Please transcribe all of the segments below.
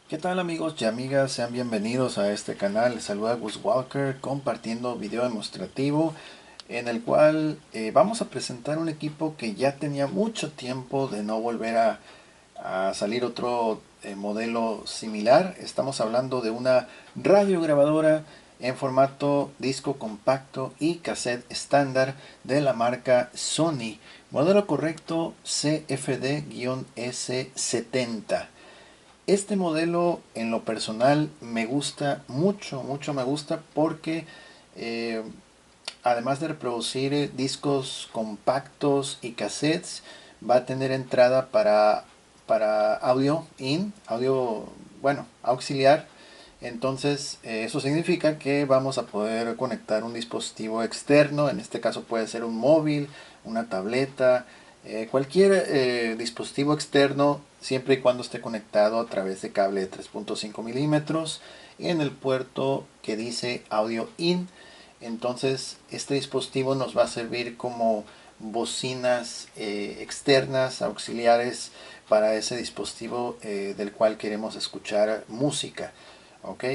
¿Qué tal amigos y amigas? Sean bienvenidos a este canal. Les saluda Gus Walker compartiendo video demostrativo en el cual vamos a presentar un equipo que ya tenía mucho tiempo de no volver a salir otro modelo similar. Estamos hablando de una radiograbadora en formato disco compacto y cassette estándar de la marca Sony. Modelo correcto CFD-S70. Este modelo en lo personal me gusta mucho me gusta porque eh, además de reproducir discos compactos y cassettes, va a tener entrada para audio in, audio, bueno, auxiliar. Entonces, eso significa que vamos a poder conectar un dispositivo externo, en este caso puede ser un móvil, una tableta, cualquier dispositivo externo, siempre y cuando esté conectado a través de cable de 3.5 milímetros en el puerto que dice audio in. Entonces este dispositivo nos va a servir como bocinas externas, auxiliares para ese dispositivo del cual queremos escuchar música. ¿Ok?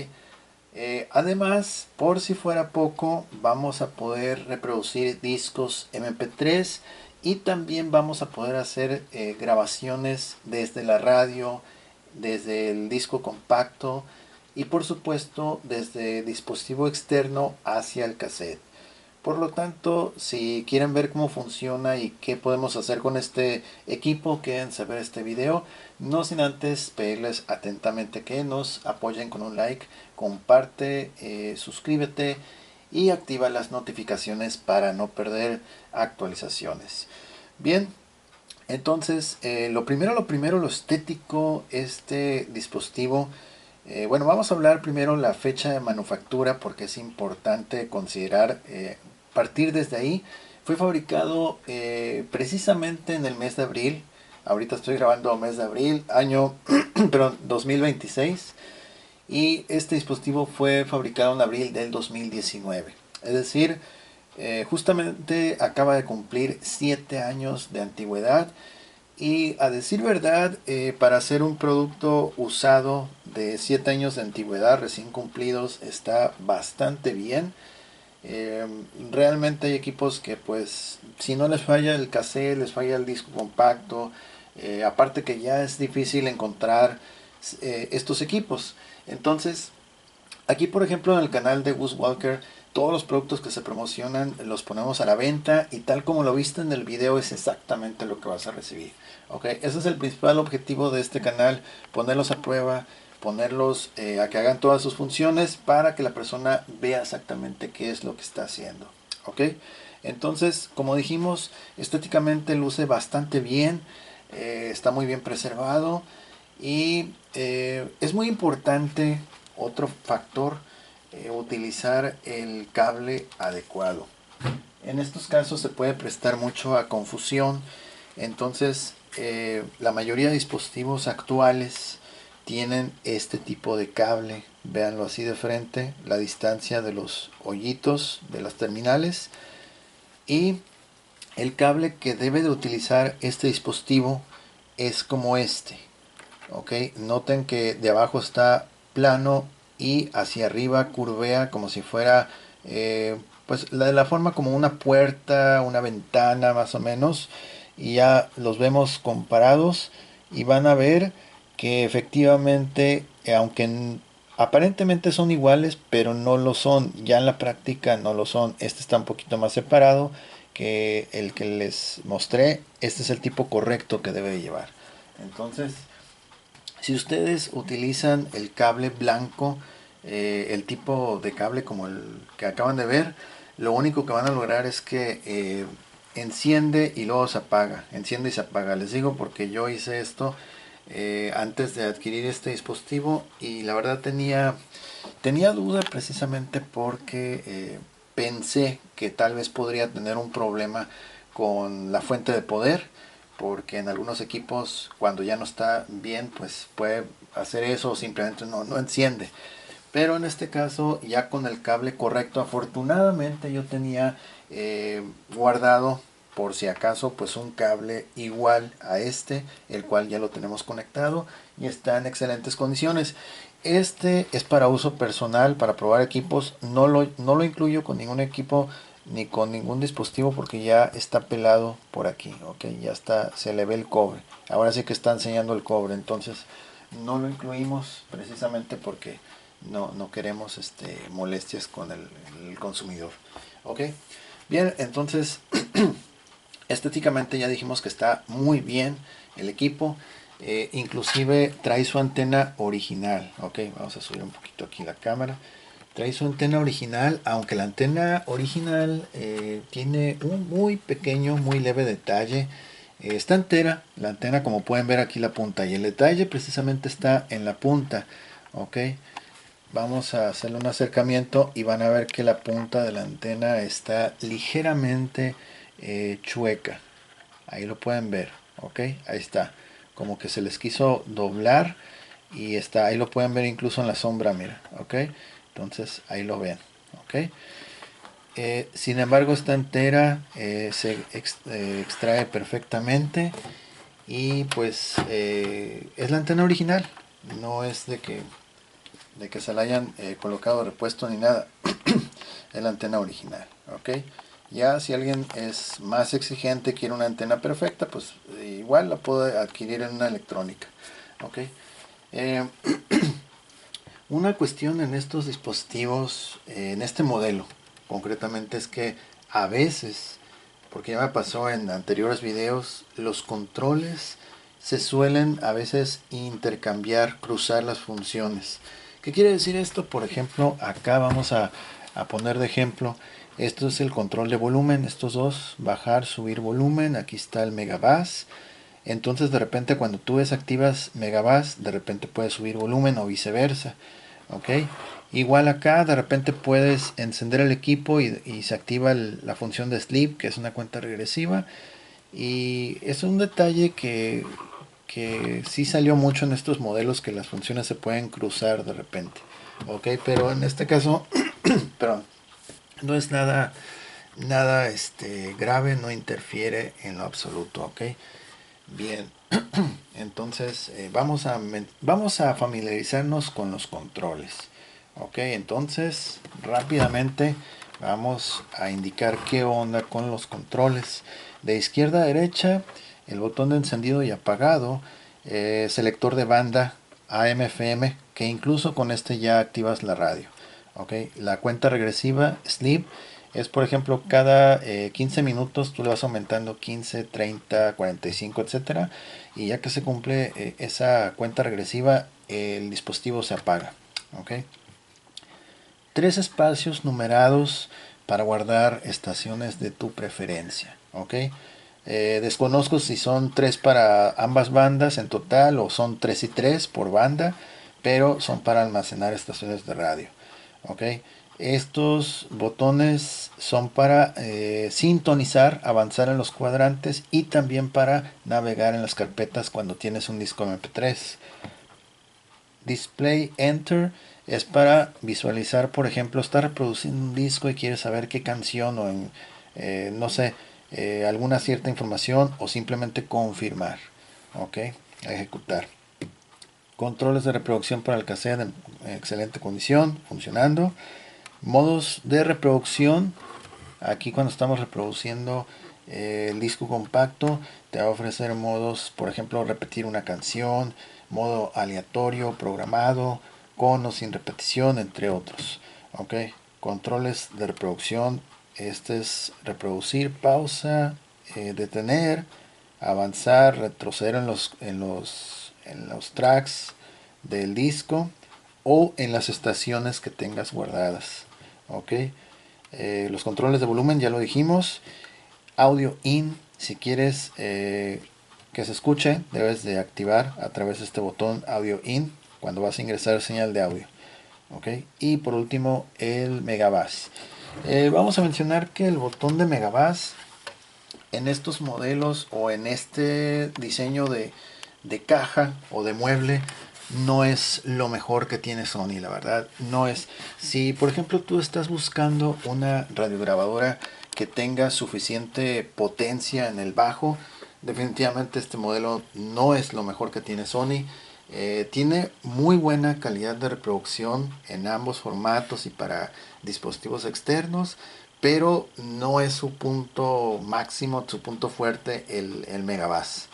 Además, por si fuera poco, vamos a poder reproducir discos MP3 y también vamos a poder hacer grabaciones desde la radio, desde el disco compacto y por supuesto desde dispositivo externo hacia el cassette. Por lo tanto, si quieren ver cómo funciona y qué podemos hacer con este equipo, quédense a ver este video. No sin antes pedirles atentamente que nos apoyen con un like, comparte, suscríbete y activa las notificaciones para no perder actualizaciones. Bien, entonces lo primero, lo estético, este dispositivo. Bueno, vamos a hablar primero la fecha de manufactura porque es importante considerar partir desde ahí. Fue fabricado precisamente en el mes de abril. Ahorita estoy grabando mes de abril, año perdón, 2026. Y este dispositivo fue fabricado en abril del 2019. Es decir, justamente acaba de cumplir 7 años de antigüedad. Y a decir verdad, para hacer un producto usado de 7 años de antigüedad recién cumplidos está bastante bien. Eh, Realmente hay equipos que pues si no les falla el cassette, les falla el disco compacto, aparte que ya es difícil encontrar estos equipos. Entonces, aquí por ejemplo en el canal de Gus Walker, todos los productos que se promocionan los ponemos a la venta y tal como lo viste en el video es exactamente lo que vas a recibir. Ok, ese es el principal objetivo de este canal, ponerlos a prueba, ponerlos a que hagan todas sus funciones para que la persona vea exactamente qué es lo que está haciendo. Ok, entonces como dijimos, estéticamente luce bastante bien, está muy bien preservado y es muy importante otro factor, utilizar el cable adecuado. En estos casos se puede prestar mucho a confusión. Entonces, la mayoría de dispositivos actuales tienen este tipo de cable. Véanlo así de frente, la distancia de los hoyitos de las terminales. Y el cable que debe de utilizar este dispositivo es como este. Ok, noten que de abajo está plano y hacia arriba curvea como si fuera pues la forma como una puerta, una ventana más o menos, y ya los vemos comparados y van a ver que efectivamente aunque aparentemente son iguales pero no lo son, ya en la práctica no lo son. Este está un poquito más separado que el que les mostré. Este es el tipo correcto que debe llevar. Entonces, si ustedes utilizan el cable blanco, el tipo de cable como el que acaban de ver, lo único que van a lograr es que enciende y luego se apaga, enciende y se apaga. Les digo porque yo hice esto antes de adquirir este dispositivo y la verdad tenía duda precisamente porque pensé que tal vez podría tener un problema con la fuente de poder, porque en algunos equipos cuando ya no está bien pues puede hacer eso o simplemente no enciende. Pero en este caso ya con el cable correcto, afortunadamente yo tenía guardado por si acaso pues un cable igual a este, el cual ya lo tenemos conectado y está en excelentes condiciones. Este es para uso personal, para probar equipos. No lo incluyo con ningún equipo ni con ningún dispositivo porque ya está pelado por aquí, ok, ya está, se le ve el cobre. Ahora sí que está enseñando el cobre, entonces no lo incluimos precisamente porque no queremos molestias con el consumidor, ok. Bien, entonces estéticamente ya dijimos que está muy bien el equipo. Inclusive trae su antena original. Ok, vamos a subir un poquito aquí la cámara. Trae su antena original, aunque la antena original tiene un muy pequeño, muy leve detalle. Está entera la antena, como pueden ver aquí la punta, y el detalle precisamente está en la punta. Ok, vamos a hacerle un acercamiento y van a ver que la punta de la antena está ligeramente chueca. Ahí lo pueden ver, ok, ahí está, como que se les quiso doblar y está, ahí lo pueden ver incluso en la sombra, mira, ok, entonces ahí lo ven, ok. Sin embargo esta entera extrae perfectamente y pues es la antena original, no es de que se la hayan colocado repuesto ni nada. Es la antena original, ok. Ya si alguien es más exigente, quiere una antena perfecta, pues igual la puede adquirir en una electrónica, ok. Eh, una cuestión en estos dispositivos, en este modelo concretamente, es que a veces, porque ya me pasó en anteriores videos, los controles se suelen a veces intercambiar, cruzar las funciones. ¿Qué quiere decir esto? Por ejemplo, acá vamos a poner de ejemplo, esto es el control de volumen, estos dos, bajar, subir volumen, aquí está el megabass. Entonces de repente cuando tú desactivas megabass, de repente puedes subir volumen o viceversa, ok. Igual acá de repente puedes encender el equipo y se activa la función de sleep, que es una cuenta regresiva, y es un detalle que sí salió mucho en estos modelos, que las funciones se pueden cruzar de repente, ok, pero en este caso perdón, no es nada grave, no interfiere en lo absoluto, ok. Bien, entonces vamos a familiarizarnos con los controles. Ok, entonces rápidamente vamos a indicar qué onda con los controles. De izquierda a derecha, el botón de encendido y apagado, selector de banda AM/FM, que incluso con este ya activas la radio. Ok, la cuenta regresiva sleep es, por ejemplo, cada 15 minutos tú le vas aumentando 15, 30, 45, etcétera, y ya que se cumple esa cuenta regresiva, el dispositivo se apaga. Ok, tres espacios numerados para guardar estaciones de tu preferencia. Ok, desconozco si son tres para ambas bandas en total o son 3 y 3 por banda, pero son para almacenar estaciones de radio. Ok, estos botones son para sintonizar, avanzar en los cuadrantes y también para navegar en las carpetas cuando tienes un disco MP3. Display Enter es para visualizar, por ejemplo, estás reproduciendo un disco y quieres saber qué canción o no sé, alguna cierta información, o simplemente confirmar. Ok, ejecutar. Controles de reproducción para el cassette en excelente condición, funcionando. Modos de reproducción. Aquí cuando estamos reproduciendo el disco compacto, te va a ofrecer modos, por ejemplo, repetir una canción, modo aleatorio, programado, con o sin repetición, entre otros. Ok, controles de reproducción. Este es reproducir, pausa, detener, avanzar, retroceder en los tracks del disco o en las estaciones que tengas guardadas. Ok, los controles de volumen ya lo dijimos. Audio in, si quieres que se escuche, debes de activar a través de este botón audio in cuando vas a ingresar señal de audio. Ok, y por último el megabass. Vamos a mencionar que el botón de megabass en estos modelos o en este diseño de caja o de mueble no es lo mejor que tiene Sony, la verdad. No es. Si por ejemplo tú estás buscando una radiograbadora que tenga suficiente potencia en el bajo. Definitivamente este modelo no es lo mejor que tiene Sony. Tiene muy buena calidad de reproducción en ambos formatos y para dispositivos externos, pero no es su punto máximo, su punto fuerte el Megabass.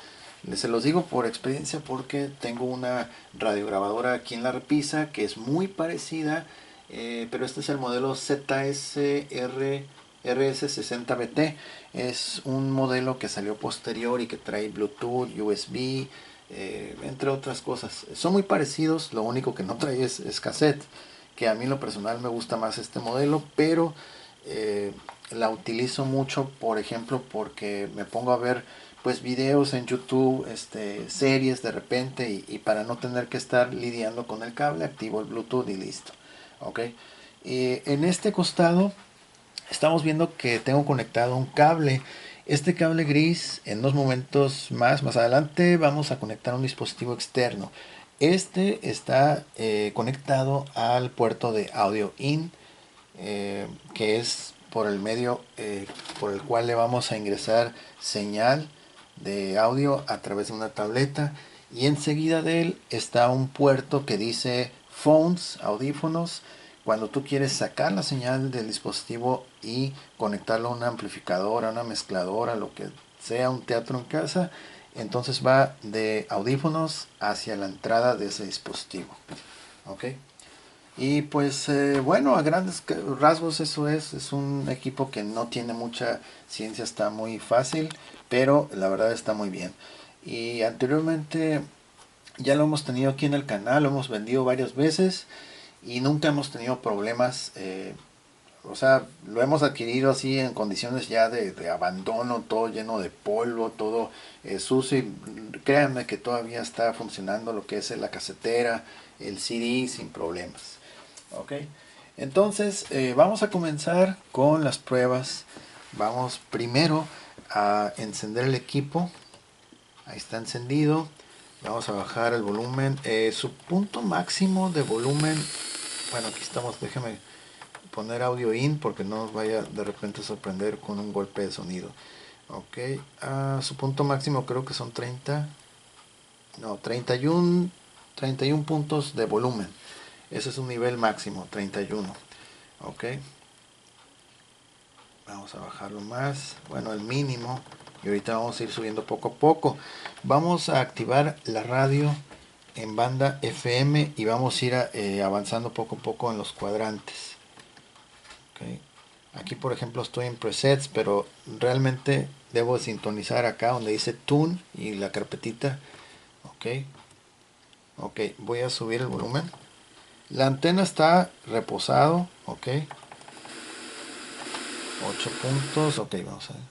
Se los digo por experiencia porque tengo una radiograbadora aquí en la repisa que es muy parecida, pero este es el modelo ZSR RS60BT. Es un modelo que salió posterior y que trae Bluetooth, USB, entre otras cosas. Son muy parecidos, lo único que no trae es cassette, que a mí en lo personal me gusta más este modelo, pero la utilizo mucho, por ejemplo, porque me pongo a ver pues videos en YouTube, series de repente, y para no tener que estar lidiando con el cable, activo el Bluetooth y listo. Ok. En este costado estamos viendo que tengo conectado un cable. Este cable gris, en unos momentos más adelante, vamos a conectar un dispositivo externo. Este está conectado al puerto de audio in, que es por el medio por el cual le vamos a ingresar señal de audio a través de una tableta, y enseguida de él está un puerto que dice phones, audífonos. Cuando tú quieres sacar la señal del dispositivo y conectarlo a una amplificadora, una mezcladora, lo que sea, un teatro en casa, entonces va de audífonos hacia la entrada de ese dispositivo. ¿Ok? Y pues bueno, a grandes rasgos eso es un equipo que no tiene mucha ciencia, está muy fácil, pero la verdad está muy bien. Y anteriormente ya lo hemos tenido aquí en el canal, lo hemos vendido varias veces y nunca hemos tenido problemas. O sea, lo hemos adquirido así en condiciones ya de abandono, todo lleno de polvo, todo sucio, y créanme que todavía está funcionando lo que es la casetera, el CD sin problemas. Ok, entonces vamos a comenzar con las pruebas. Vamos primero a encender el equipo. Ahí está encendido. Vamos a bajar el volumen. Su punto máximo de volumen. Bueno, aquí estamos. Déjeme poner audio in porque no nos vaya de repente a sorprender con un golpe de sonido. Ok, su punto máximo creo que son 30. No, 31 puntos de volumen. Ese es un nivel máximo, 31. Ok. Vamos a bajarlo más. Bueno, el mínimo. Y ahorita vamos a ir subiendo poco a poco. Vamos a activar la radio en banda FM y vamos a ir avanzando poco a poco en los cuadrantes. Okay. Aquí por ejemplo estoy en presets, pero realmente debo sintonizar acá donde dice tune y la carpetita. Ok. Ok, voy a subir el volumen. La antena está reposado. Ok. 8 puntos. Ok, vamos a ver.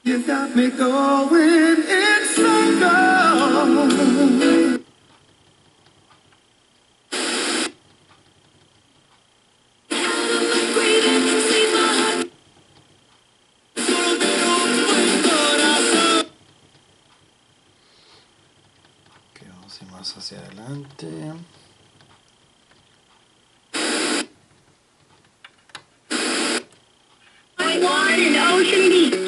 You got me going in circles. Ok, vamos a ir más hacia adelante. I want an Ocean Beach.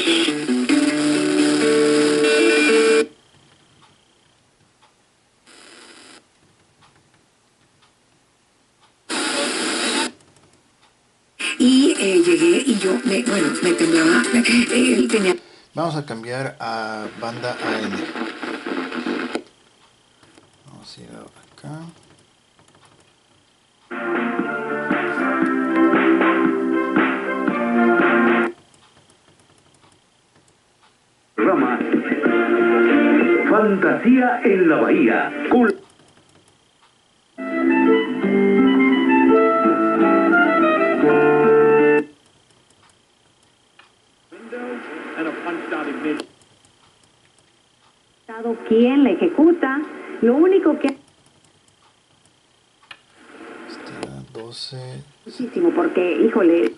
Y llegué y yo, bueno, me temblaba, tenía... Vamos a cambiar a banda AM. Vamos a ir acá. Rama. Fantasía en la Bahía. Cool. And a punch down in mid. quién la ejecuta. Lo único que... Está 12. Muchísimo, porque, híjole...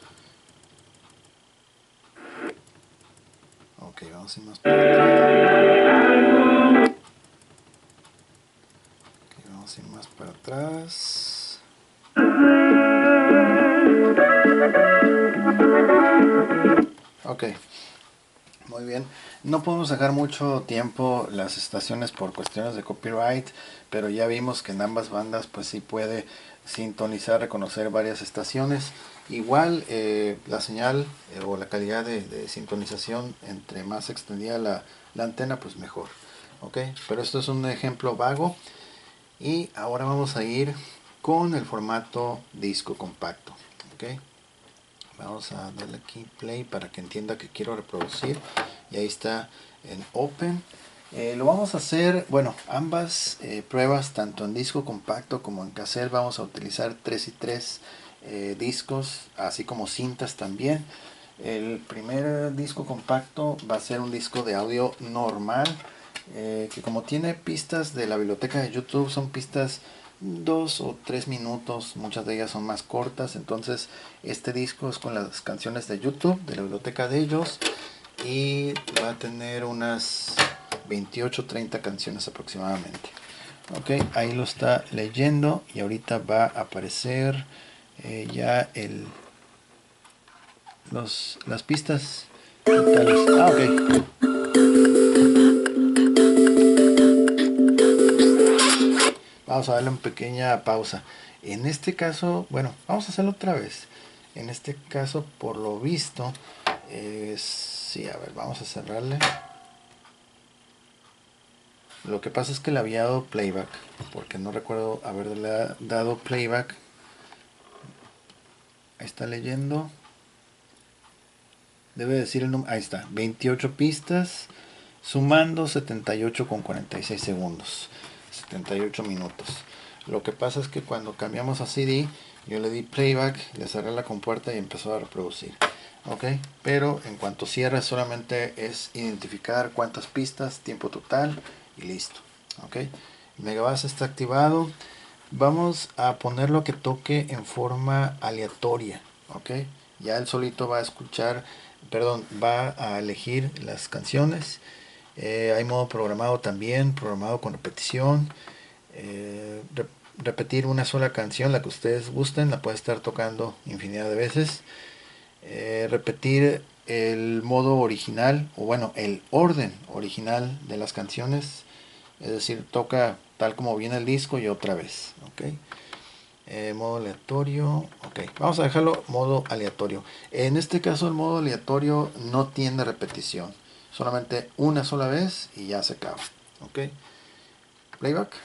Ok, vamos a ir más para atrás. Ok, vamos a ir más para atrás. Ok, muy bien. No podemos dejar mucho tiempo las estaciones por cuestiones de copyright, pero ya vimos que en ambas bandas pues sí puede sintonizar, reconocer varias estaciones. Igual la señal o la calidad de sintonización, entre más extendida la antena, pues mejor. Ok, pero esto es un ejemplo vago. Y ahora vamos a ir con el formato disco compacto. Ok, vamos a darle aquí play para que entienda que quiero reproducir. Y ahí está en Open. Lo vamos a hacer, bueno, ambas pruebas, tanto en disco compacto como en cassette, vamos a utilizar 3 y 3 discos, así como cintas también. El primer disco compacto va a ser un disco de audio normal, que como tiene pistas de la biblioteca de YouTube, son pistas 2 o 3 minutos, muchas de ellas son más cortas. Entonces este disco es con las canciones de YouTube, de la biblioteca de ellos, y va a tener unas 28-30 canciones aproximadamente. Ok, ahí lo está leyendo y ahorita va a aparecer ya las pistas totales. Ah, ok. Vamos a darle una pequeña pausa. En este caso, bueno, vamos a hacerlo otra vez. En este caso, por lo visto, sí, a ver, vamos a cerrarle. Lo que pasa es que le había dado playback, porque no recuerdo haberle dado playback. Ahí está leyendo. Debe decir el número. Ahí está, 28 pistas, sumando 78,46 segundos. 78 minutos. Lo que pasa es que cuando cambiamos a CD, yo le di playback, le cerré la compuerta y empezó a reproducir. Ok, pero en cuanto cierre solamente es identificar cuántas pistas, tiempo total y listo. Ok, Megabass está activado. Vamos a ponerlo que toque en forma aleatoria. Ok, ya él solito va a escuchar, perdón, va a elegir las canciones. Hay modo programado también, programado con repetición. Repetir una sola canción, la que ustedes gusten, la puede estar tocando infinidad de veces. Repetir el modo original, o bueno, el orden original de las canciones, es decir, toca tal como viene el disco y otra vez. Ok, modo aleatorio. Ok, vamos a dejarlo modo aleatorio. En este caso el modo aleatorio no tiene repetición, solamente una sola vez y ya se acaba. Ok, playback.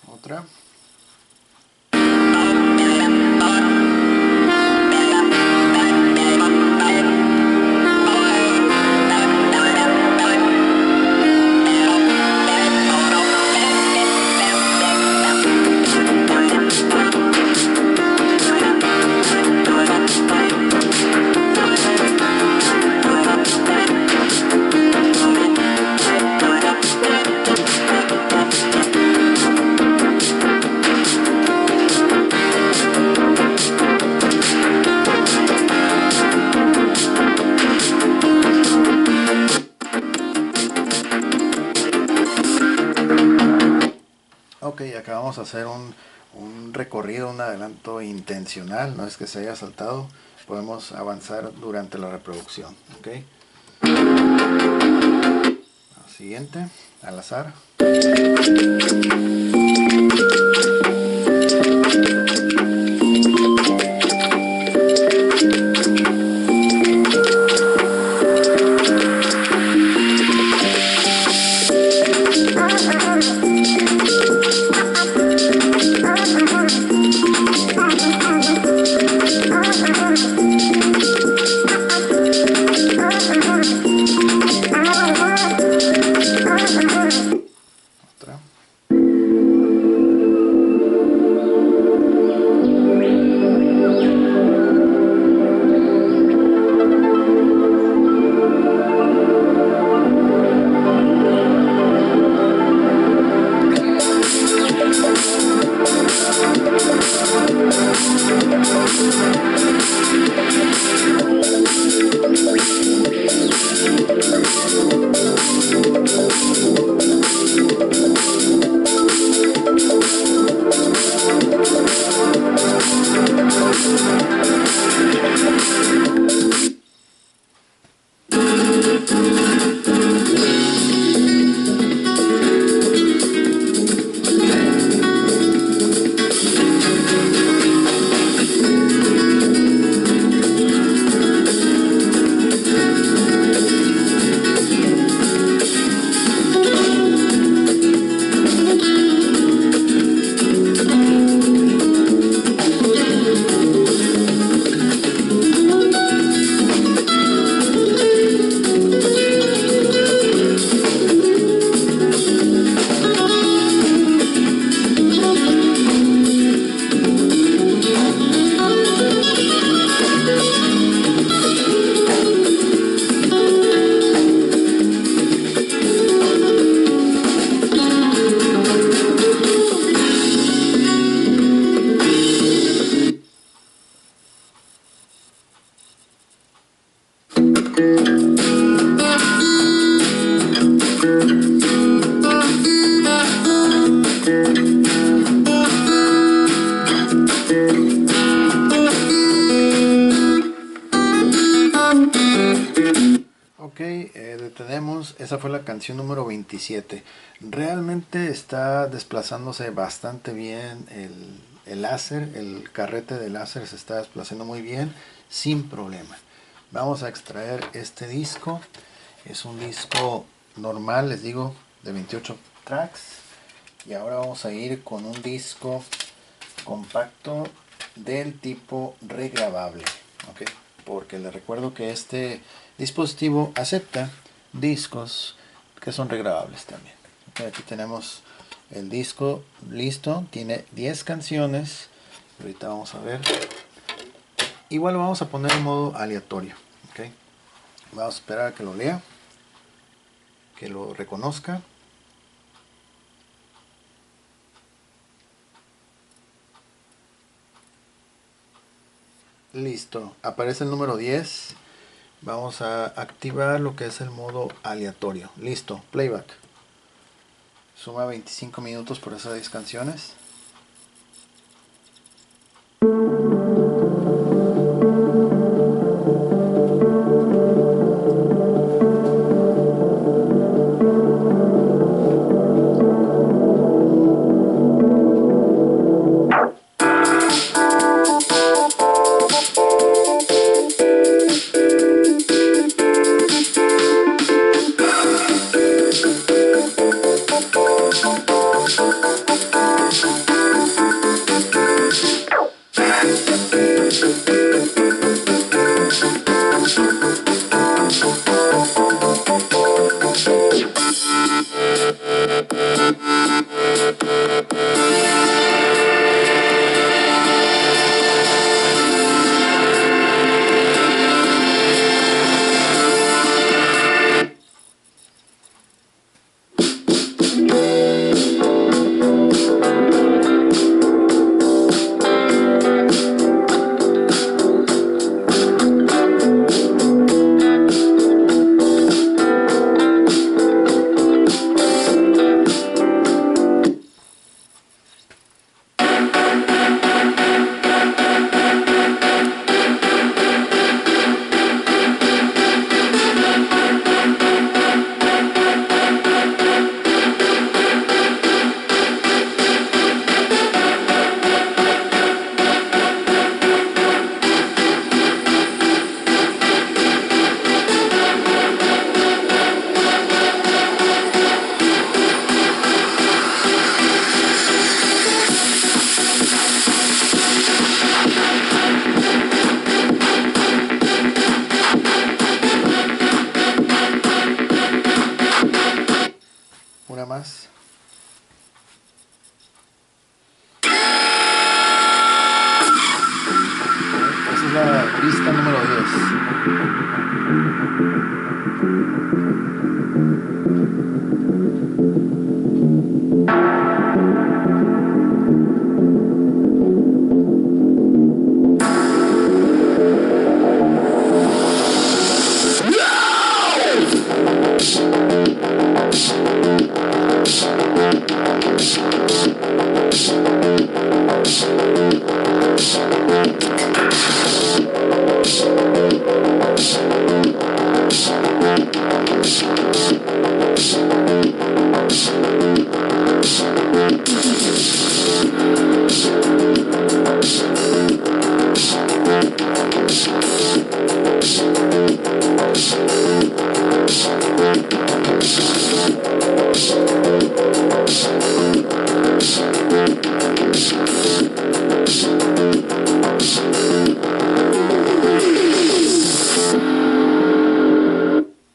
Otra. Ok, acá vamos a hacer un recorrido, un adelanto intencional, no es que se haya saltado, podemos avanzar durante la reproducción. ¿Okay? Siguiente, al azar. Otra. Ok, detenemos. Esa fue la canción número 27. Realmente está desplazándose bastante bien el láser, el carrete de láser se está desplazando muy bien, sin problema. Vamos a extraer este disco. Es un disco normal, les digo, de 28 tracks. Y ahora vamos a ir con un disco compacto del tipo regrabable. ¿Okay? Porque les recuerdo que este dispositivo acepta discos que son regrabables también. Okay, aquí tenemos el disco listo, tiene 10 canciones. Ahorita vamos a ver. Igual lo vamos a poner en modo aleatorio. Okay. Vamos a esperar a que lo lea, que lo reconozca. Listo, aparece el número 10. Vamos a activar lo que es el modo aleatorio. Listo, playback. Suma 25 minutos por esas 10 canciones. más. Esa es la pista número 10.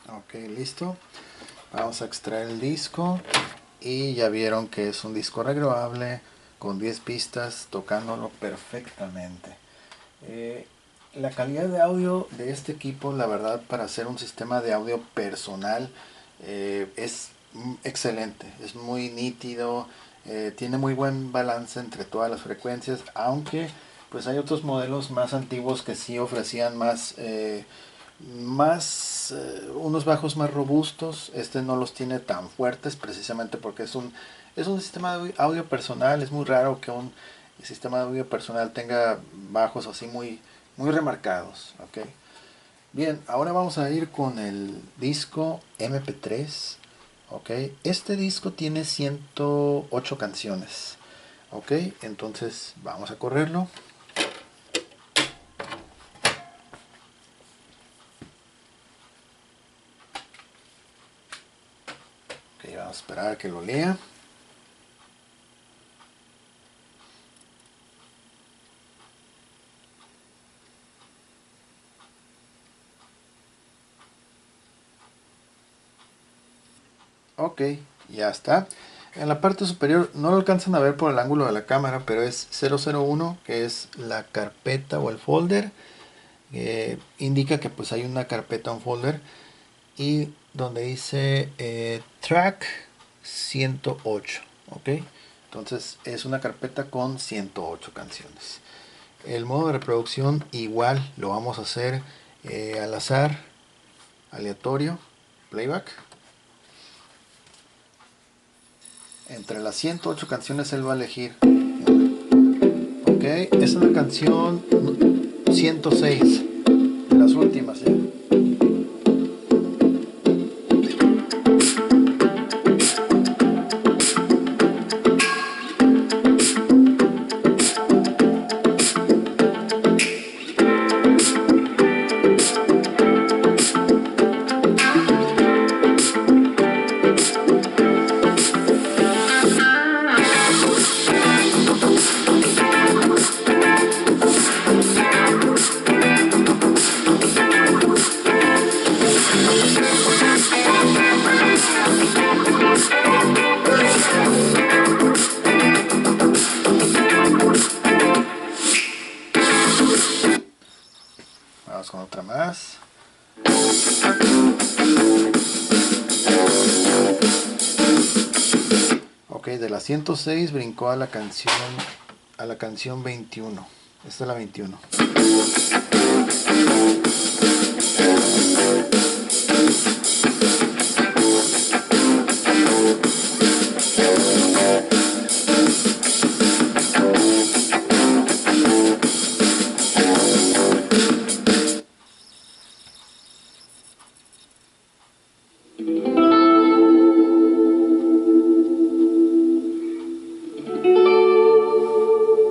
Ok, listo. Vamos a extraer el disco y ya vieron que es un disco regrabable con 10 pistas tocándolo perfectamente. La calidad de audio de este equipo, la verdad, para hacer un sistema de audio personal es excelente, es muy nítido, tiene muy buen balance entre todas las frecuencias, aunque pues hay otros modelos más antiguos que sí ofrecían unos bajos más robustos. Este no los tiene tan fuertes precisamente porque es un sistema de audio personal. Es muy raro que un sistema de audio personal tenga bajos así muy remarcados. ¿Okay? Bien, ahora vamos a ir con el disco MP3. ¿Okay? Este disco tiene 108 canciones. ¿Okay? Entonces vamos a correrlo. Okay, vamos a esperar a que lo lea. Ok, ya está. En la parte superior no lo alcanzan a ver por el ángulo de la cámara, pero es 001, que es la carpeta o el folder. Indica que pues hay una carpeta, un folder, y donde dice track 108. Ok, entonces es una carpeta con 108 canciones. El modo de reproducción igual lo vamos a hacer al azar, aleatorio, playback. Entre las 108 canciones él va a elegir. Ok, esa es la canción 106, de las últimas ya. Vamos con otra más. Ok, de la 106 brincó a la canción 21. Esta es la 21.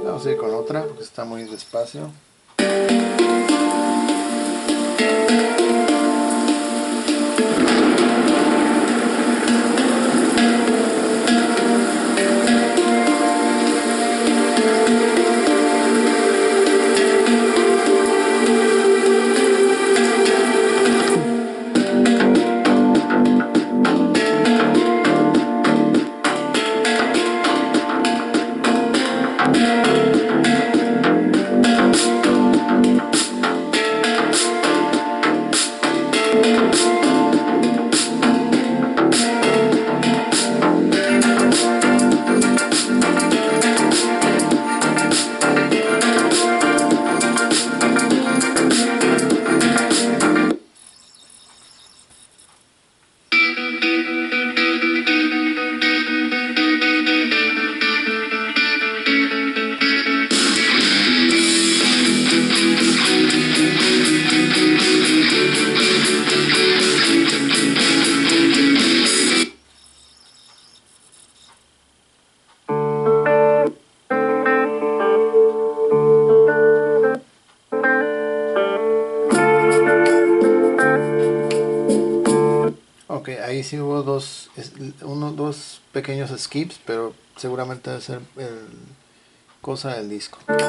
Vamos a ir con otra porque está muy despacio. Ok, ahí sí hubo dos pequeños skips, pero seguramente debe ser cosa del disco. Ok.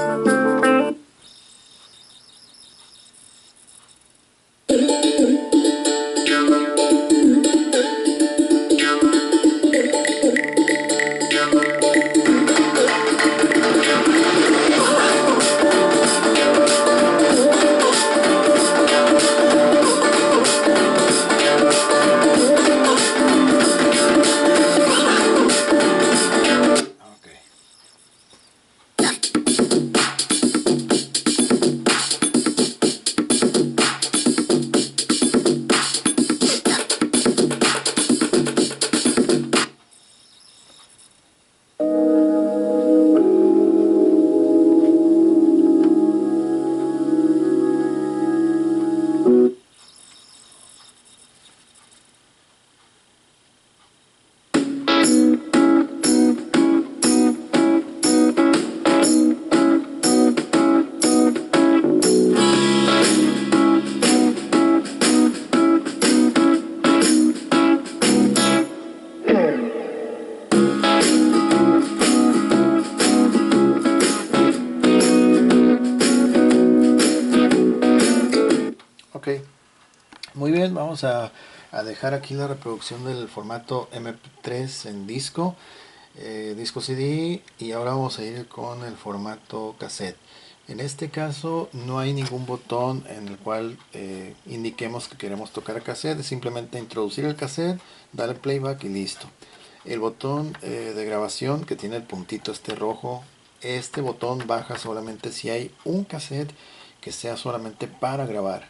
Ok, muy bien, vamos a dejar aquí la reproducción del formato MP3 en disco, disco CD, y ahora vamos a ir con el formato cassette. En este caso no hay ningún botón en el cual indiquemos que queremos tocar cassette, es simplemente introducir el cassette, darle playback y listo. El botón de grabación que tiene el puntito este rojo, este botón baja solamente si hay un cassette que sea solamente para grabar.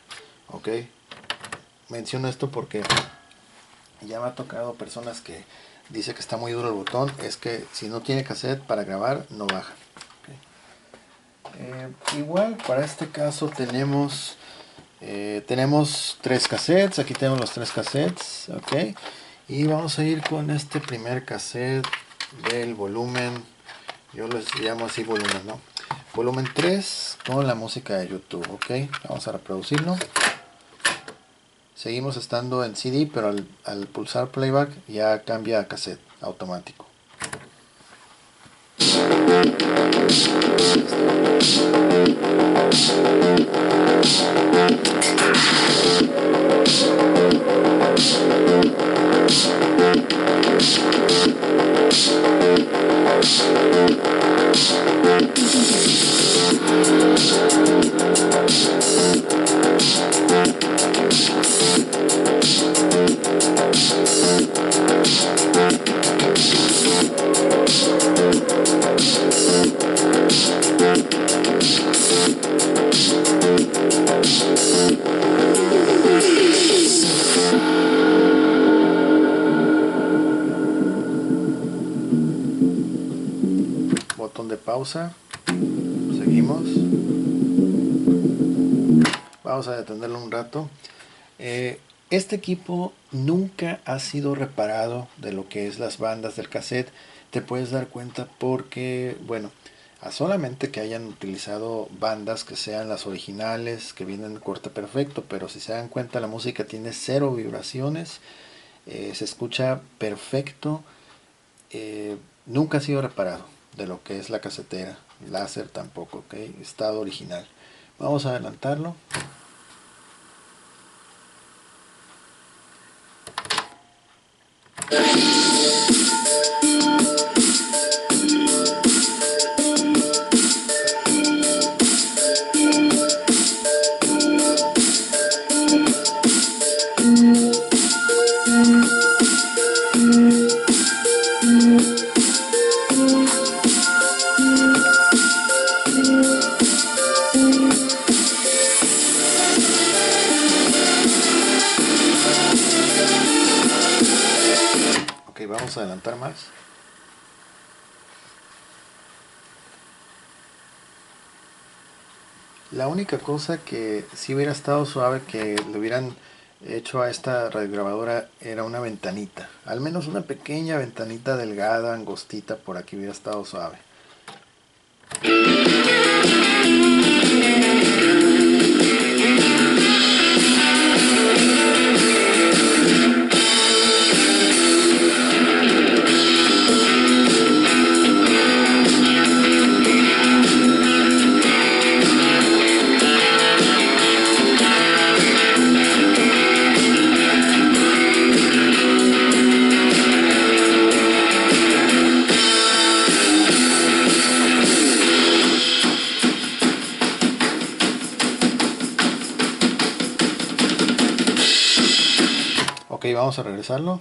Ok, menciono esto porque ya me ha tocado personas que dice que está muy duro el botón. Es que si no tiene cassette para grabar no baja. Okay. Igual para este caso tenemos tres cassettes. Aquí tenemos los tres cassettes. Ok, y vamos a ir con este primer cassette del volumen, yo les llamo así volumen, ¿no? Volumen 3 con la música de YouTube. Ok, vamos a reproducirlo. Seguimos estando en CD, pero al pulsar playback ya cambia a cassette automático. Botón de pausa. Seguimos. Vamos a detenerlo un rato. Este equipo nunca ha sido reparado de lo que es las bandas del cassette. Te puedes dar cuenta porque, bueno, a solamente que hayan utilizado bandas que sean las originales, que vienen en corte perfecto, pero si se dan cuenta la música tiene cero vibraciones, se escucha perfecto, nunca ha sido reparado de lo que es la casetera, láser tampoco, ok, estado original. Vamos a adelantarlo. Ok, vamos a adelantar más. La única cosa que si hubiera estado suave que le hubieran hecho a esta radiograbadora era una ventanita. Al menos una pequeña ventanita delgada, angostita, por aquí hubiera estado suave. Ok, vamos a regresarlo.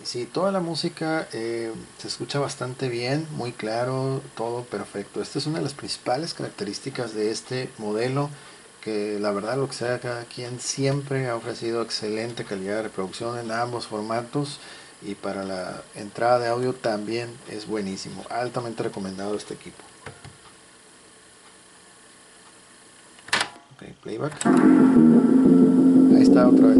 Y sí, toda la música se escucha bastante bien, muy claro, todo perfecto. Esta es una de las principales características de este modelo, que la verdad lo que sea, cada quien siempre ha ofrecido excelente calidad de reproducción en ambos formatos, y para la entrada de audio también es buenísimo, altamente recomendado este equipo. Ok, playback. Ahí está otra vez.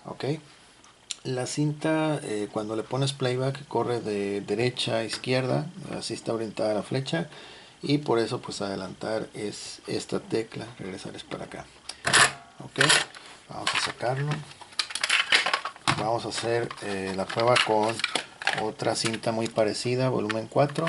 Ok, la cinta cuando le pones playback corre de derecha a izquierda, así está orientada la flecha, y por eso pues adelantar es esta tecla, regresar es para acá. Ok, vamos a sacarlo. Vamos a hacer la prueba con otra cinta muy parecida, volumen 4.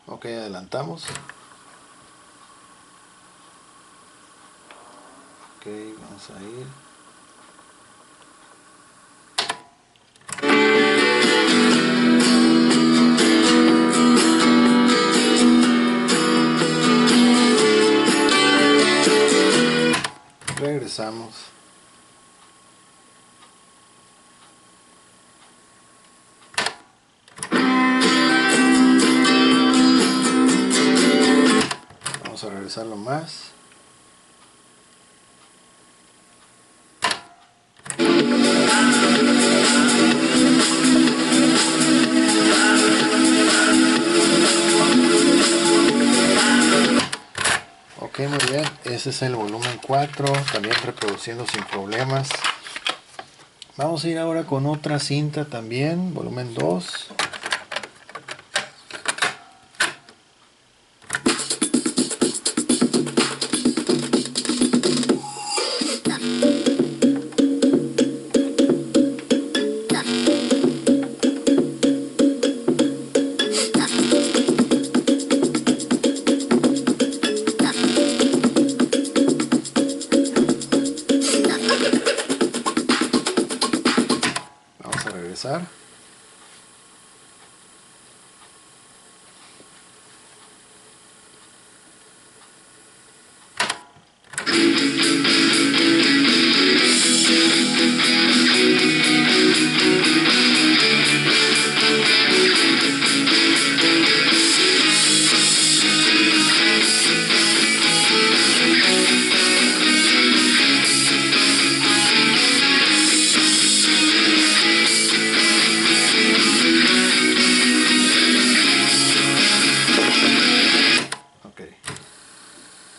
Ok, adelantamos. Ok, vamos a ir. Regresamos. Vamos a regresarlo más. Ok, muy bien, ese es el volumen 4, también reproduciendo sin problemas. Vamos a ir ahora con otra cinta también, volumen 2. Vamos a regresar.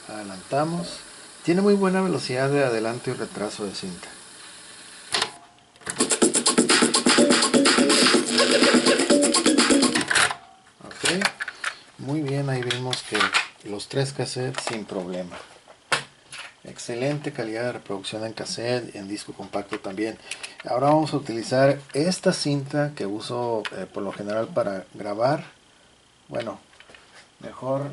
Adelantamos. Tiene muy buena velocidad de adelanto y retraso de cinta. los 3 cassettes sin problema. Excelente calidad de reproducción en cassette, en disco compacto también. Ahora vamos a utilizar esta cinta que uso por lo general para grabar. Bueno, mejor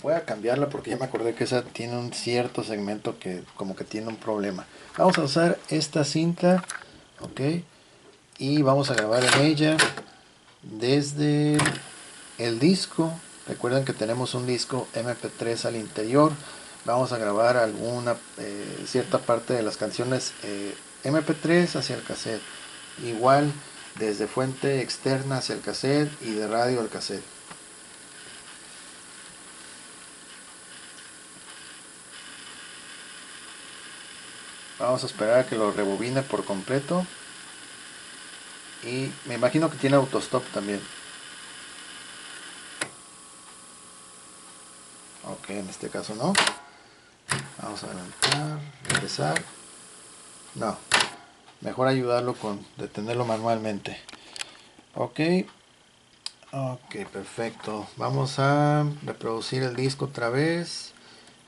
voy a cambiarla porque ya me acordé que esa tiene un cierto segmento que como que tiene un problema. Vamos a usar esta cinta, ok, y vamos a grabar en ella desde el disco. Recuerden que tenemos un disco MP3 al interior. Vamos a grabar alguna cierta parte de las canciones MP3 hacia el cassette. Igual desde fuente externa hacia el cassette y de radio al cassette. Vamos a esperar a que lo rebobine por completo. Y me imagino que tiene autostop también. Ok, en este caso no. Vamos a adelantar, regresar. No, mejor ayudarlo con detenerlo manualmente. Ok, perfecto. Vamos a reproducir el disco otra vez.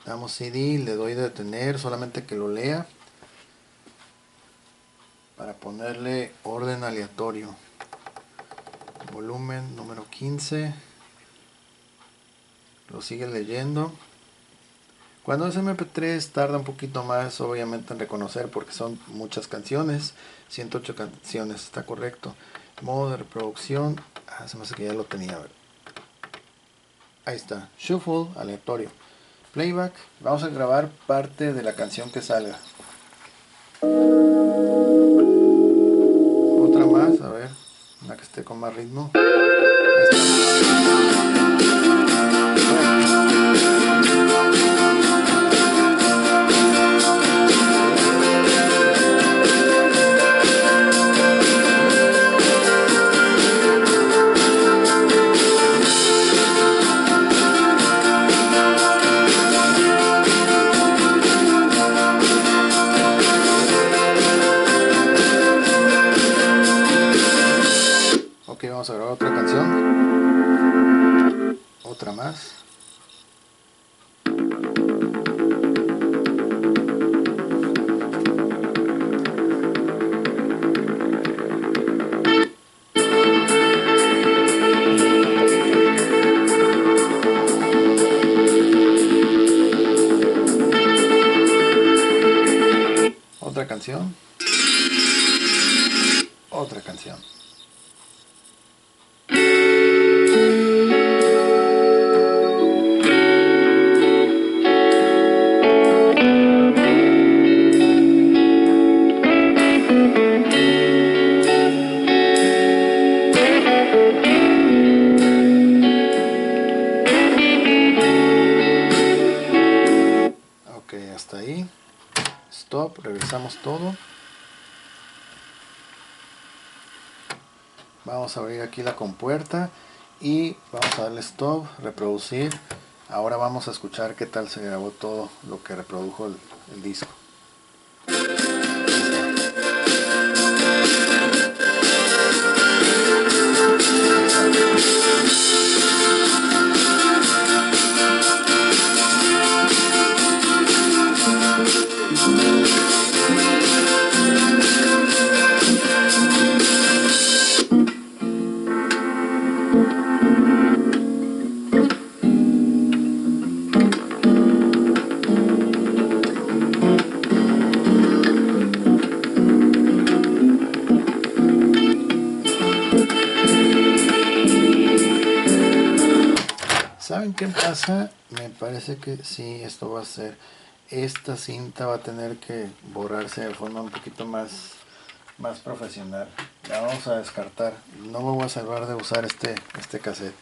Damos CD, le doy de detener, solamente que lo lea para ponerle orden aleatorio. Volumen número 15. Lo sigue leyendo. Cuando es MP3 tarda un poquito más obviamente en reconocer porque son muchas canciones. 108 canciones, está correcto. Modo de reproducción. Se me hace que ya lo tenía. A ver. Ahí está. Shuffle, aleatorio. Playback. Vamos a grabar parte de la canción que salga. Otra más, a ver. Una que esté con más ritmo. Ahí está. Ok, vamos a grabar otra canción. Otra más. Otra canción. Otra canción. Ok, hasta ahí. Stop, revisamos todo. Vamos a abrir aquí la compuerta y vamos a darle stop, reproducir. Ahora vamos a escuchar qué tal se grabó todo lo que reprodujo el disco. ¿Saben qué pasa? Me parece que sí, esto va a ser... Esta cinta va a tener que borrarse de forma un poquito más profesional. La vamos a descartar. No me voy a salvar de usar este cassette.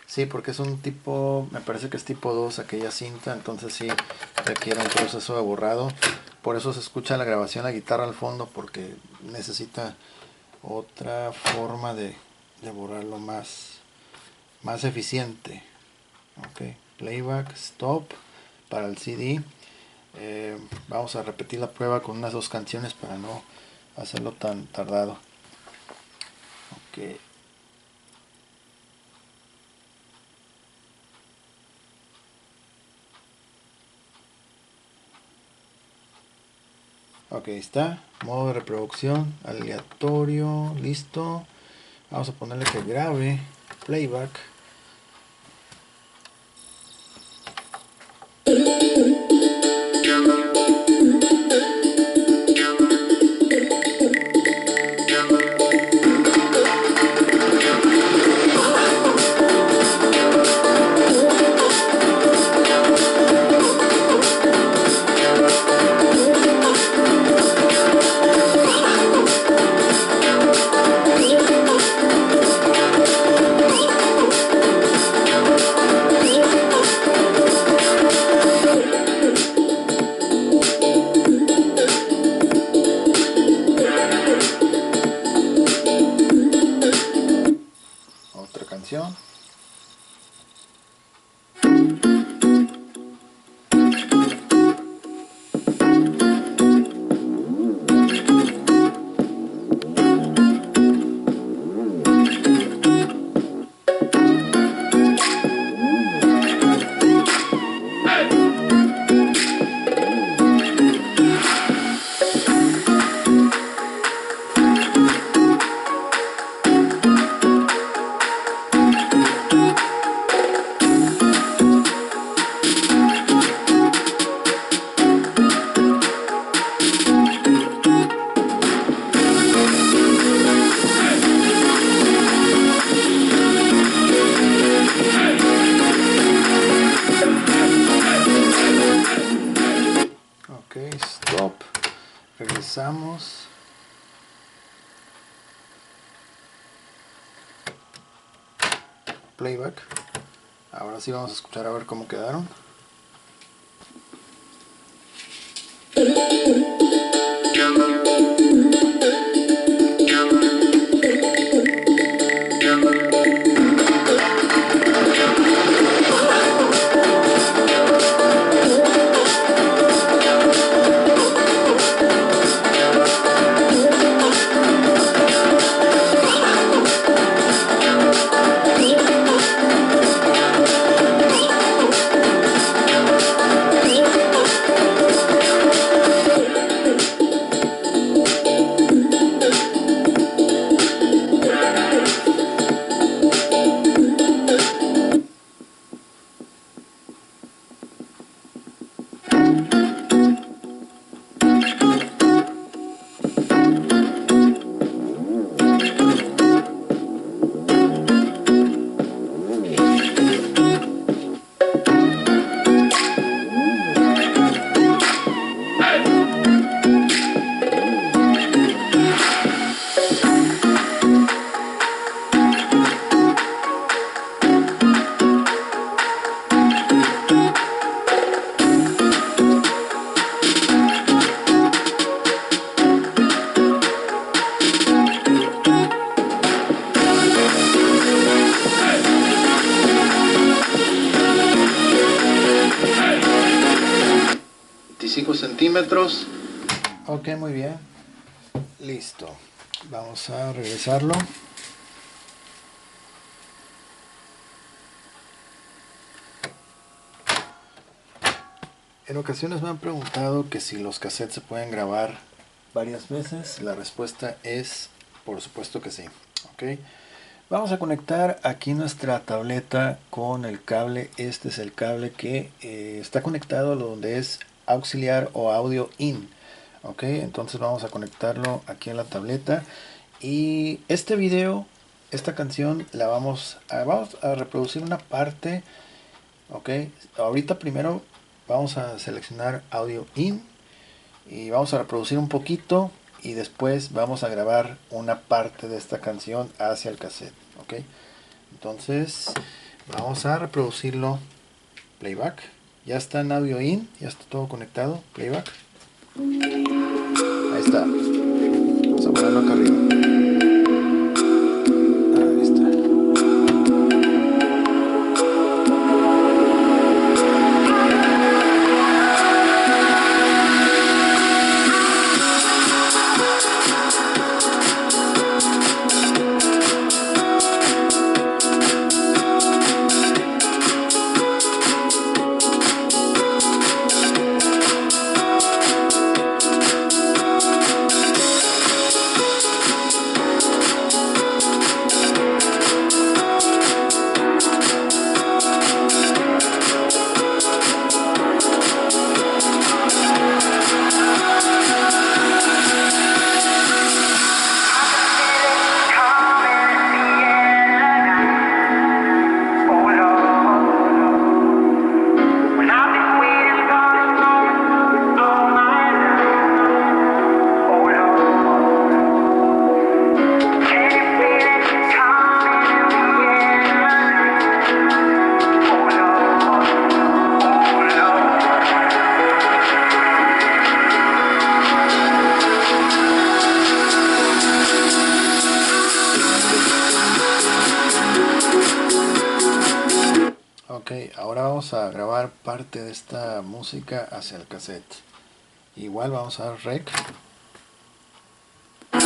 Sí, porque es un tipo... Me parece que es tipo 2 aquella cinta. Entonces sí requiere un proceso de borrado. Por eso se escucha la grabación, la guitarra al fondo. Porque necesita otra forma de borrarlo más eficiente. Ok, playback, stop para el CD. Vamos a repetir la prueba con unas 2 canciones para no hacerlo tan tardado. Ok. Ok, está. Modo de reproducción aleatorio. Listo. Vamos a ponerle que grabe playback. Otra canción. Ok, stop. Regresamos. Playback. Ahora sí vamos a escuchar a ver cómo quedaron. Centímetros. Ok, muy bien. Listo. Vamos a regresarlo. En ocasiones me han preguntado que si los cassettes se pueden grabar varias veces. La respuesta es por supuesto que sí. Ok. Vamos a conectar aquí nuestra tableta con el cable. Este es el cable que está conectado a donde es auxiliar o audio in. Ok, entonces vamos a conectarlo aquí en la tableta. Y este video, esta canción, la vamos a reproducir una parte. Ok, ahorita primero vamos a seleccionar audio in y vamos a reproducir un poquito. Y después vamos a grabar una parte de esta canción hacia el cassette. Ok, entonces vamos a reproducirlo. Playback. Ya está en audio in, ya está todo conectado. Playback. Ahí está. Vamos a ponerlo acá arriba. Ahí está. Ok, ahora vamos a grabar parte de esta música hacia el cassette. Igual vamos a dar rec. Está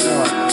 grabando.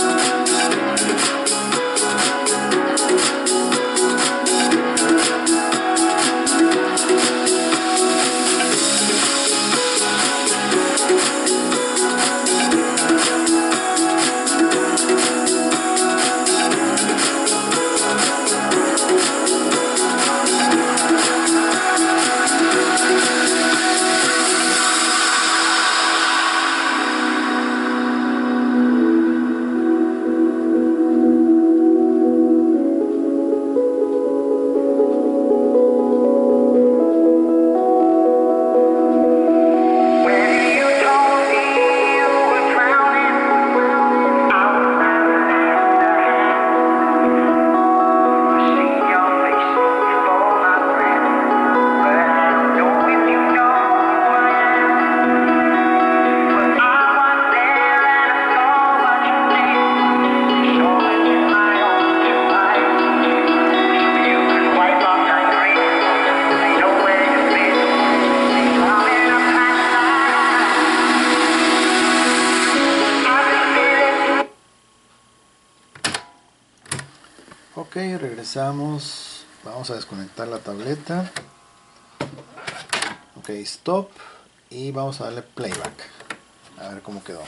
Ok, regresamos. Vamos a desconectar la tableta. Ok, stop. Y vamos a darle playback. A ver cómo quedó.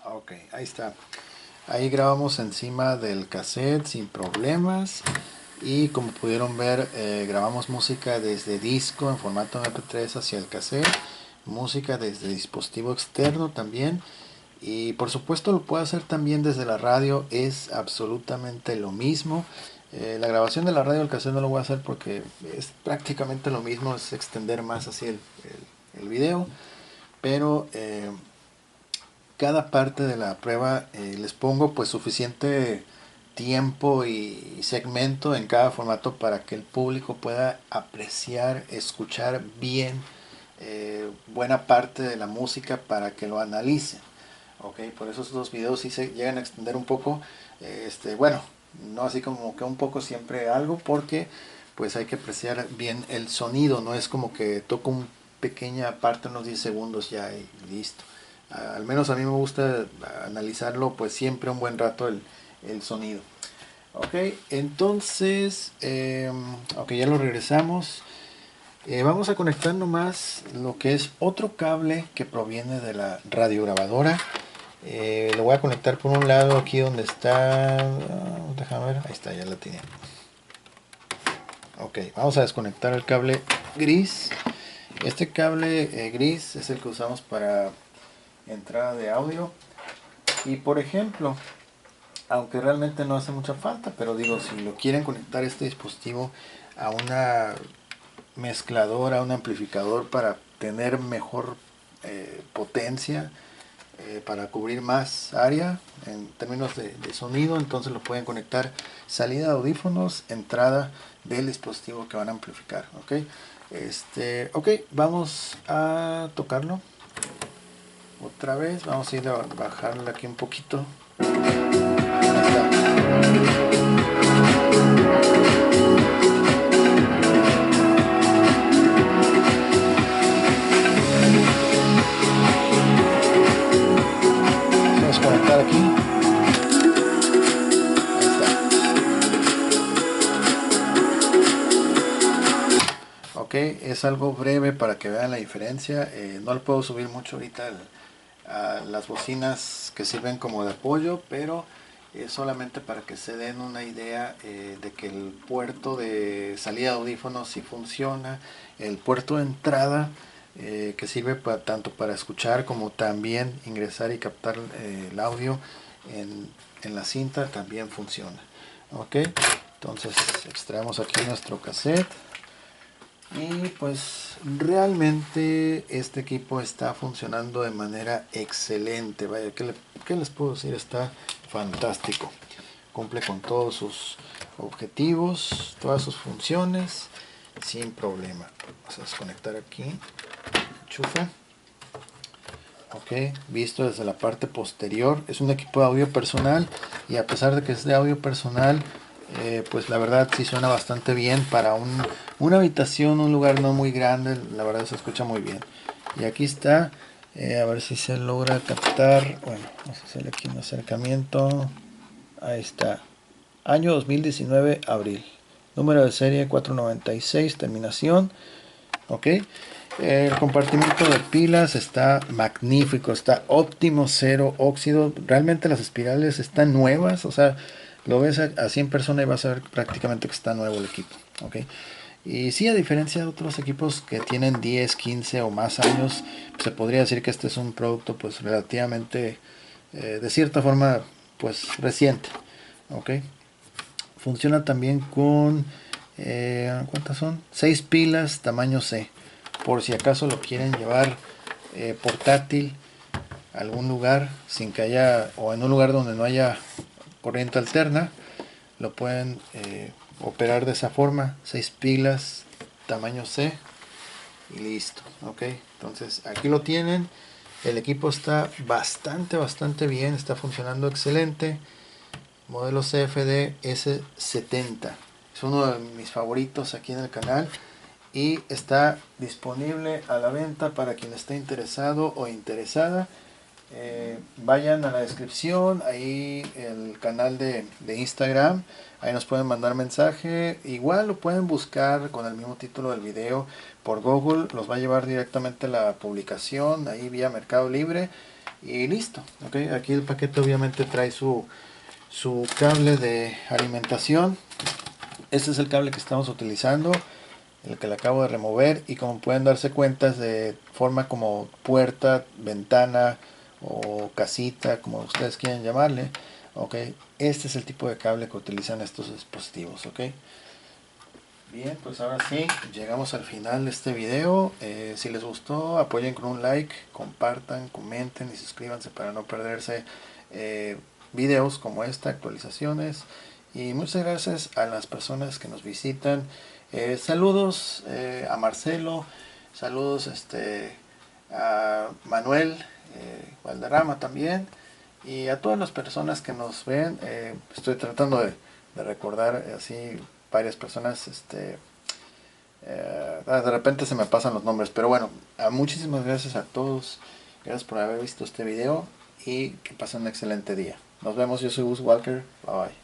Ok, ahí está. Ahí grabamos encima del cassette sin problemas. Y como pudieron ver, grabamos música desde disco en formato MP3 hacia el cassette. Música desde dispositivo externo también. Y por supuesto lo puede hacer también desde la radio. Es absolutamente lo mismo. La grabación de la radio al cassette no lo voy a hacer porque es prácticamente lo mismo. Es extender más así el video. Pero cada parte de la prueba les pongo pues suficiente tiempo y segmento en cada formato para que el público pueda apreciar, escuchar bien buena parte de la música para que lo analicen. Ok, por eso estos videos sí se llegan a extender un poco, bueno, no así como que un poco, siempre algo, porque pues hay que apreciar bien el sonido, no es como que toco una pequeña parte, unos 10 segundos ya y listo. Al menos a mí me gusta analizarlo pues siempre un buen rato el sonido. Ok, entonces, ok, ya lo regresamos. Vamos a conectar nomás lo que es otro cable que proviene de la radiograbadora. Lo voy a conectar por un lado aquí donde está, déjame ver, ahí está, ya la tiene. Ok, vamos a desconectar el cable gris. Este cable gris es el que usamos para entrada de audio. Y por ejemplo, aunque realmente no hace mucha falta, pero digo, si lo quieren conectar este dispositivo a una mezcladora, a un amplificador para tener mejor potencia, para cubrir más área en términos de sonido, entonces lo pueden conectar salida de audífonos, entrada del dispositivo que van a amplificar. Ok, ok, vamos a tocarlo. Otra vez, vamos a ir a bajarle aquí un poquito. Ahí está. Vamos a conectar aquí. Ahí está. Ok, es algo breve para que vean la diferencia. No le puedo subir mucho ahorita a las bocinas que sirven como de apoyo, pero solamente para que se den una idea de que el puerto de salida de audífonos sí funciona, el puerto de entrada que sirve tanto para escuchar como también ingresar y captar el audio en la cinta también funciona. Ok, entonces extraemos aquí nuestro cassette. Y pues realmente este equipo está funcionando de manera excelente. Vaya, ¿qué les puedo decir? Está fantástico. Cumple con todos sus objetivos, todas sus funciones, sin problema. Vamos a desconectar aquí. Enchufe. Ok, visto desde la parte posterior. Es un equipo de audio personal y a pesar de que es de audio personal, pues la verdad sí suena bastante bien para una habitación, un lugar no muy grande. La verdad se escucha muy bien. Y aquí está, a ver si se logra captar. Bueno, vamos a hacerle aquí un acercamiento. Ahí está, año 2019, abril, número de serie 496, terminación. Ok, el compartimiento de pilas está magnífico, está óptimo, cero óxido. Realmente las espirales están nuevas, o sea, lo ves así en persona y vas a ver prácticamente que está nuevo el equipo. Ok, y sí, a diferencia de otros equipos que tienen 10, 15 o más años, se podría decir que este es un producto pues relativamente, de cierta forma, pues reciente. Ok, funciona también con, ¿cuántas son? 6 pilas tamaño C. Por si acaso lo quieren llevar portátil a algún lugar sin que haya, o en un lugar donde no haya corriente alterna, lo pueden operar de esa forma. 6 pilas tamaño C y listo. Ok, entonces aquí lo tienen. El equipo está bastante bien, está funcionando excelente. Modelo CFD S70. Es uno de mis favoritos aquí en el canal y está disponible a la venta para quien esté interesado o interesada. Vayan a la descripción, ahí el canal de Instagram, ahí nos pueden mandar mensaje. Igual lo pueden buscar con el mismo título del video por Google, los va a llevar directamente a la publicación ahí vía Mercado Libre y listo. Okay, aquí el paquete obviamente trae su cable de alimentación. Este es el cable que estamos utilizando, el que le acabo de remover, y como pueden darse cuenta es de forma como puerta, ventana o casita, como ustedes quieran llamarle. Ok, este es el tipo de cable que utilizan estos dispositivos. Ok, bien, pues ahora sí llegamos al final de este video. Si les gustó, apoyen con un like, compartan, comenten y suscríbanse para no perderse videos como esta, actualizaciones. Y muchas gracias a las personas que nos visitan. Saludos a Marcelo, saludos a Manuel Valderrama también, y a todas las personas que nos ven. Estoy tratando de recordar así varias personas. De repente se me pasan los nombres, pero bueno, muchísimas gracias a todos. Gracias por haber visto este video y que pasen un excelente día. Nos vemos, yo soy Gus Walker. Bye bye.